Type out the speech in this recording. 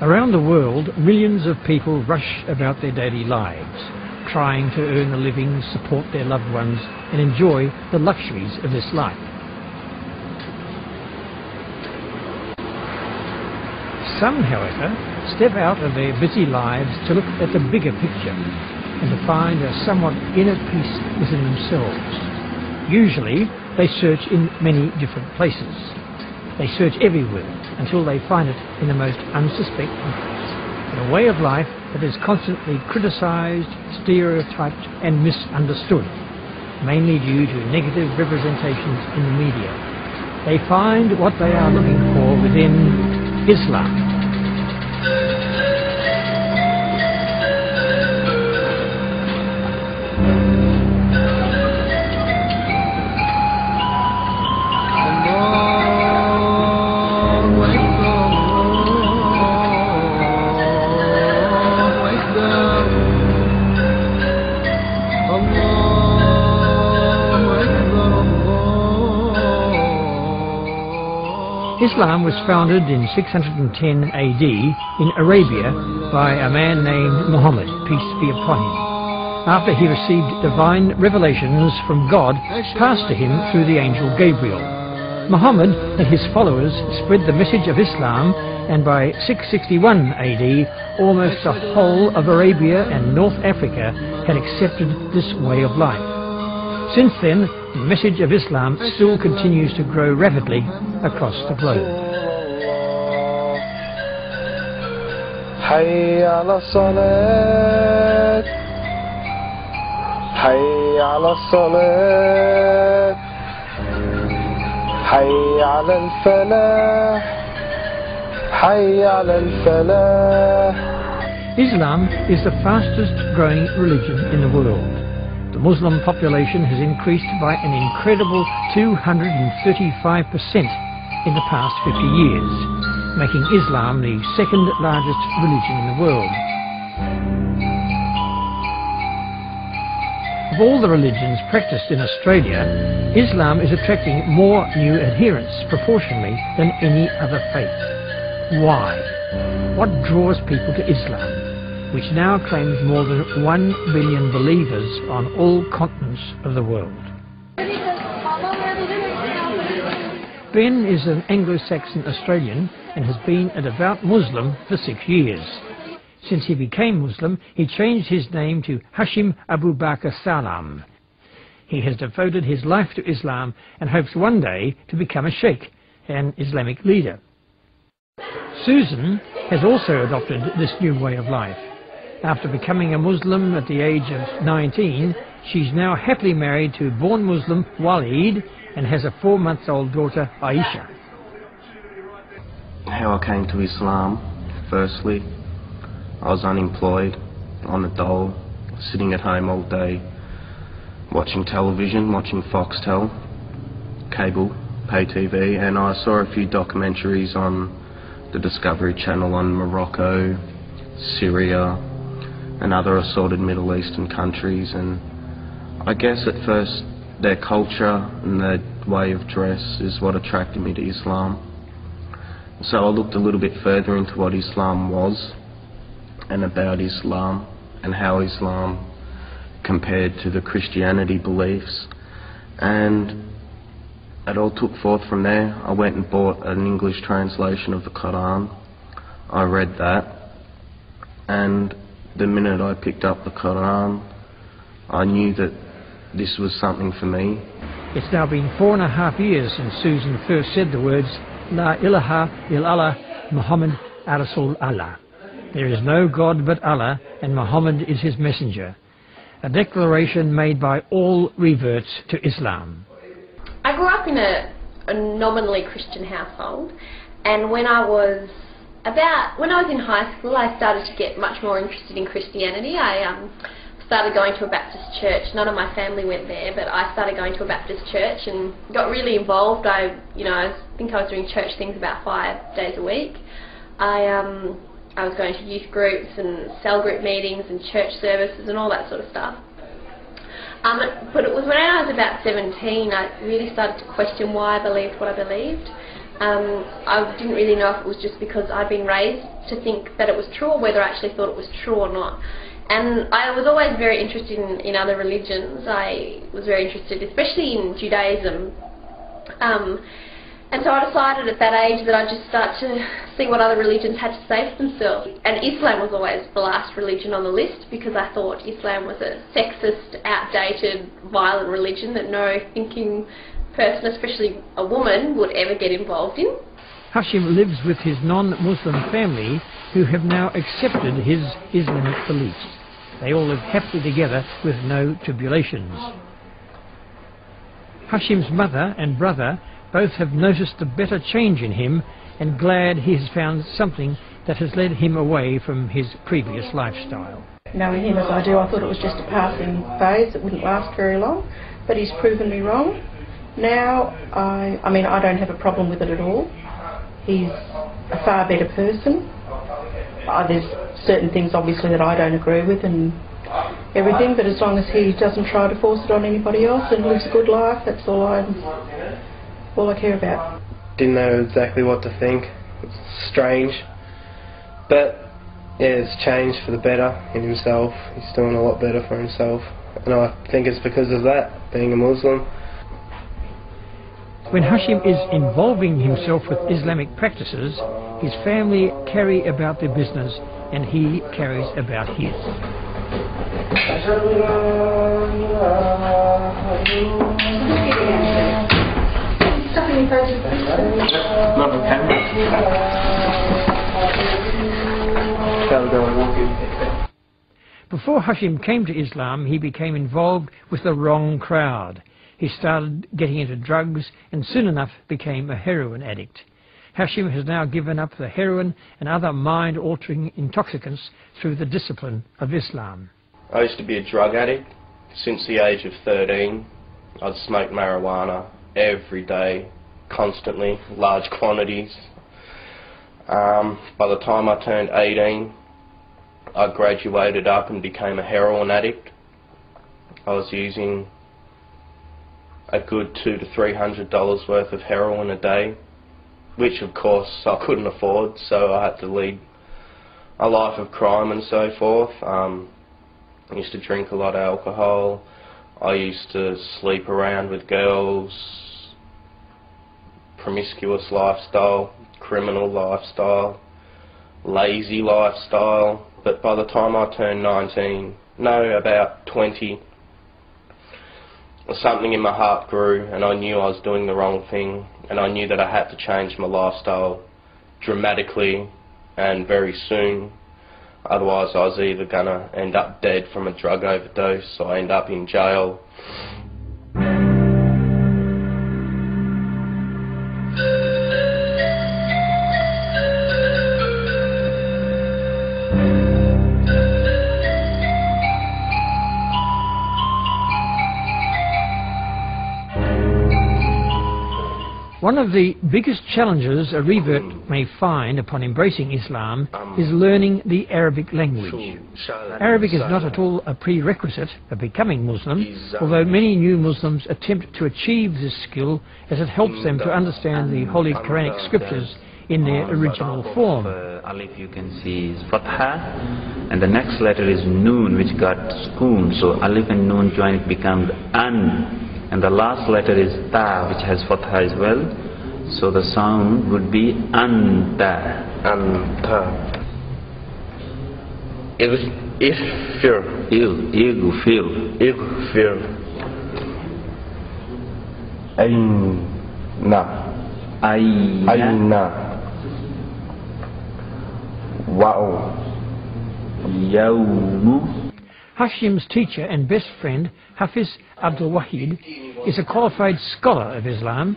Around the world, millions of people rush about their daily lives, trying to earn a living, support their loved ones, and enjoy the luxuries of this life. Some, however, step out of their busy lives to look at the bigger picture and to find a somewhat inner peace within themselves. Usually, they search in many different places. They search everywhere until they find it in the most unsuspecting, in a way of life that is constantly criticised, stereotyped and misunderstood, mainly due to negative representations in the media. They find what they are looking for within Islam. Islam was founded in 610 AD in Arabia by a man named Muhammad, peace be upon him, after he received divine revelations from God passed to him through the angel Gabriel. Muhammad and his followers spread the message of Islam, and by 661 AD almost the whole of Arabia and North Africa had accepted this way of life. Since then, the message of Islam still continues to grow rapidly across the globe. Hayya ala salat, hayya ala salat, hayya ala al-falah, hayya ala al-falah. Islam is the fastest growing religion in the world. The Muslim population has increased by an incredible 235% in the past 50 years, making Islam the second largest religion in the world. Of all the religions practiced in Australia, Islam is attracting more new adherents proportionally than any other faith. Why? What draws people to Islam, which now claims more than 1 billion believers on all continents of the world? Ben is an Anglo-Saxon Australian and has been a devout Muslim for 6 years. Since he became Muslim, he changed his name to Hashim Abu Bakr Salam. He has devoted his life to Islam and hopes one day to become a sheikh, an Islamic leader. Susan has also adopted this new way of life. After becoming a Muslim at the age of 19, she's now happily married to born Muslim Waleed and has a 4-month-old daughter, Aisha. How I came to Islam, firstly, I was unemployed, on a dole, sitting at home all day, watching television, watching Foxtel, cable, pay TV, and I saw a few documentaries on the Discovery Channel on Morocco, Syria, and other assorted Middle Eastern countries, and I guess at first their culture and their way of dress is what attracted me to Islam. So I looked a little bit further into what Islam was and about Islam and how Islam compared to the Christianity beliefs, and it all took forth from there. I went and bought an English translation of the Quran. I read that, and the minute I picked up the Quran, I knew that this was something for me. It's now been 4.5 years since Susan first said the words, La ilaha illallah Muhammad Rasul Allah. There is no God but Allah, and Muhammad is his messenger. A declaration made by all reverts to Islam. I grew up in a nominally Christian household, and when I was in high school, I started to get much more interested in Christianity. I started going to a Baptist church. None of my family went there, but I started going to a Baptist church and got really involved. I think I was doing church things about 5 days a week. I was going to youth groups and cell group meetings and church services and all that sort of stuff. But it was when I was about 17 I really started to question why I believed what I believed. I didn't really know if it was just because I'd been raised to think that it was true or whether I actually thought it was true or not. And I was always very interested in other religions. I was very interested, especially in Judaism. And so I decided at that age that I'd just start to see what other religions had to say for themselves. And Islam was always the last religion on the list because I thought Islam was a sexist, outdated, violent religion that no thinking person, especially a woman, would ever get involved in. Hashim lives with his non-Muslim family who have now accepted his Islamic beliefs. They all live happily together with no tribulations. Hashim's mother and brother both have noticed a better change in him and glad he has found something that has led him away from his previous lifestyle. Knowing him as I do, I thought it was just a passing phase that wouldn't last very long, but he's proven me wrong. Now, I mean, I don't have a problem with it at all. He's a far better person. There's certain things, obviously, that I don't agree with and everything, but as long as he doesn't try to force it on anybody else and lives a good life, that's all I care about. Didn't know exactly what to think. It's strange. But, yeah, it's changed for the better in himself. He's doing a lot better for himself. And I think it's because of that, being a Muslim. When Hashim is involving himself with Islamic practices, his family carry about their business and he carries about his. Before Hashim came to Islam, he became involved with the wrong crowd. He started getting into drugs and soon enough became a heroin addict. Hashim has now given up the heroin and other mind-altering intoxicants through the discipline of Islam. I used to be a drug addict. Since the age of 13, I'd smoke marijuana every day, constantly, large quantities. By the time I turned 18, I graduated up and became a heroin addict. I was using a good $200 to $300 worth of heroin a day, which of course I couldn't afford, so I had to lead a life of crime and so forth. I used to drink a lot of alcohol. I used to sleep around with girls, promiscuous lifestyle, criminal lifestyle, lazy lifestyle. But by the time I turned 20, something in my heart grew and I knew I was doing the wrong thing, and I knew that I had to change my lifestyle dramatically and very soon. Otherwise I was either going to end up dead from a drug overdose or end up in jail. One of the biggest challenges a revert may find upon embracing Islam is learning the Arabic language. Arabic is not at all a prerequisite of becoming Muslim, although many new Muslims attempt to achieve this skill as it helps them to understand the Holy Quranic scriptures in their original form. Alif you can see is Fatha, and the next letter is Noon, which got sukoon, so Alif and Noon join, it becomes An. And the last letter is Ta, which has Fatha as well. So the sound would be Anta. Anta. Ighfir. Ighfir. Ighfir. Ayna. Ayna. Wa'u. Yawmu. Hashim's teacher and best friend, Hafiz Abdul Wahid, is a qualified scholar of Islam